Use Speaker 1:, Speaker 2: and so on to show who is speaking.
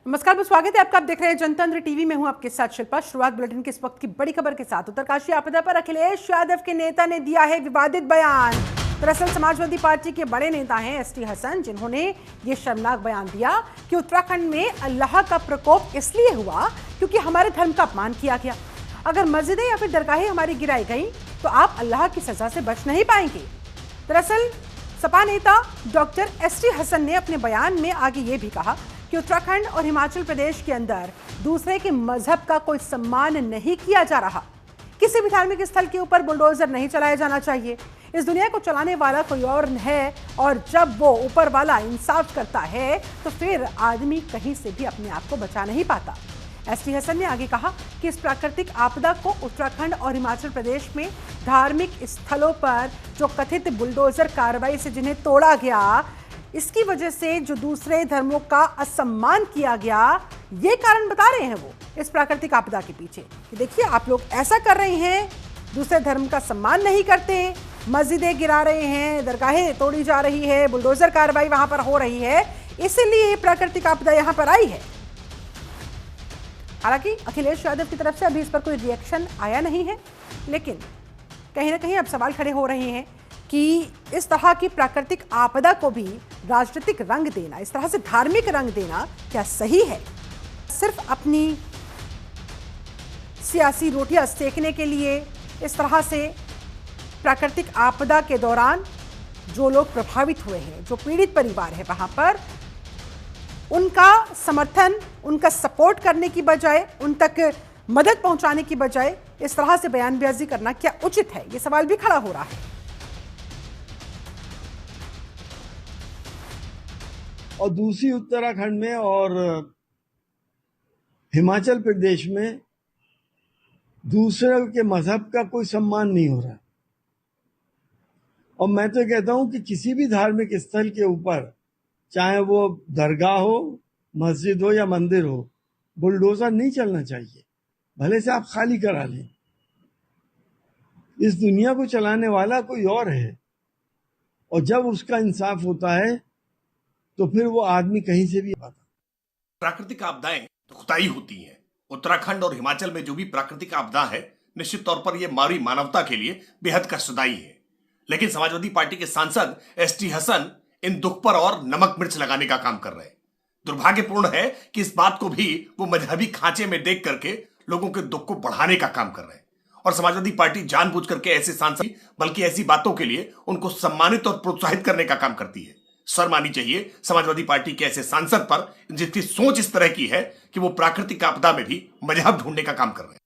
Speaker 1: नमस्कार, बहुत स्वागत है आपका। आप देख रहे हैं जनतंत्र टीवी में हूं आपके साथ शिल्पा। शुरुआत बुलेटिन के इस वक्त की बड़ी खबर के साथ। उत्तरकाशी आपदा पर अखिलेश यादव के नेता ने दिया है विवादित बयान। दरअसल समाजवादी पार्टी के बड़े नेता हैं एसटी हसन, जिन्होंने ये शर्मनाक बयान दिया कि उत्तराखंड में अल्लाह का प्रकोप इसलिए हुआ क्योंकि हमारे धर्म का अपमान किया गया। अगर मस्जिदें या फिर दरगाहें हमारी गिराई गई तो आप अल्लाह की सजा से बच नहीं पाएंगे। दरअसल सपा नेता डॉक्टर एसटी हसन ने अपने बयान में आगे ये भी कहा कि उत्तराखंड और हिमाचल प्रदेश के अंदर दूसरे के मजहब का कोई सम्मान नहीं किया जा रहा। किसी भी धार्मिक स्थल के ऊपर बुलडोजर नहीं चलाया जाना चाहिए। इस दुनिया को चलाने वाला कोई और है और जब वो ऊपर वाला इंसाफ करता है तो फिर आदमी कहीं से भी अपने आप को बचा नहीं पाता। एसटी हसन ने आगे कहा कि इस प्राकृतिक आपदा को उत्तराखंड और हिमाचल प्रदेश में धार्मिक स्थलों पर जो कथित बुलडोजर कार्रवाई से जिन्हें तोड़ा गया, इसकी वजह से जो दूसरे धर्मों का असम्मान किया गया, ये कारण बता रहे हैं वो इस प्राकृतिक आपदा के पीछे कि देखिए आप लोग ऐसा कर रहे हैं, दूसरे धर्म का सम्मान नहीं करते, मस्जिदें गिरा रहे हैं, दरगाहें तोड़ी जा रही है, बुलडोजर कार्रवाई वहां पर हो रही है, इसलिए प्राकृतिक आपदा यहां पर आई है। हालांकि अखिलेश यादव की तरफ से अभी इस पर कोई रिएक्शन आया नहीं है, लेकिन कहीं ना कहीं अब सवाल खड़े हो रहे हैं कि इस तरह की प्राकृतिक आपदा को भी राजनीतिक रंग देना, इस तरह से धार्मिक रंग देना क्या सही है? सिर्फ अपनी सियासी रोटियां सेकने के लिए इस तरह से प्राकृतिक आपदा के दौरान जो लोग प्रभावित हुए हैं, जो पीड़ित परिवार है, वहां पर उनका समर्थन, उनका सपोर्ट करने की बजाय, उन तक मदद पहुंचाने की बजाय इस तरह से बयानबाजी करना क्या उचित है? ये सवाल भी खड़ा हो रहा है।
Speaker 2: और दूसरी उत्तराखंड में और हिमाचल प्रदेश में दूसरे के मजहब का कोई सम्मान नहीं हो रहा। और मैं तो कहता हूं कि किसी भी धार्मिक स्थल के ऊपर, चाहे वो दरगाह हो, मस्जिद हो या मंदिर हो, बुलडोजर नहीं चलना चाहिए। भले से आप खाली करा लें, इस दुनिया को चलाने वाला कोई और है, और जब उसका इंसाफ होता है तो फिर वो आदमी कहीं से भी आता।
Speaker 3: प्राकृतिक आपदाएं दुखदाई होती हैं। उत्तराखंड और हिमाचल में जो भी प्राकृतिक आपदा है, निश्चित तौर पर यह मानवीय मानवता के लिए बेहद कष्टदायी है। लेकिन समाजवादी पार्टी के सांसद एसटी हसन इन दुख पर और नमक मिर्च लगाने का काम कर रहे हैं। दुर्भाग्यपूर्ण है कि इस बात को भी वो मजहबी खांचे में देख करके लोगों के दुख को बढ़ाने का काम कर रहे हैं। और समाजवादी पार्टी जानबूझ करके ऐसे सांसद, बल्कि ऐसी बातों के लिए उनको सम्मानित और प्रोत्साहित करने का काम करती है। शर्म आनी चाहिए समाजवादी पार्टी के ऐसे सांसद पर जिसकी सोच इस तरह की है कि वो प्राकृतिक आपदा में भी मजहब ढूंढने का काम कर रहे हैं।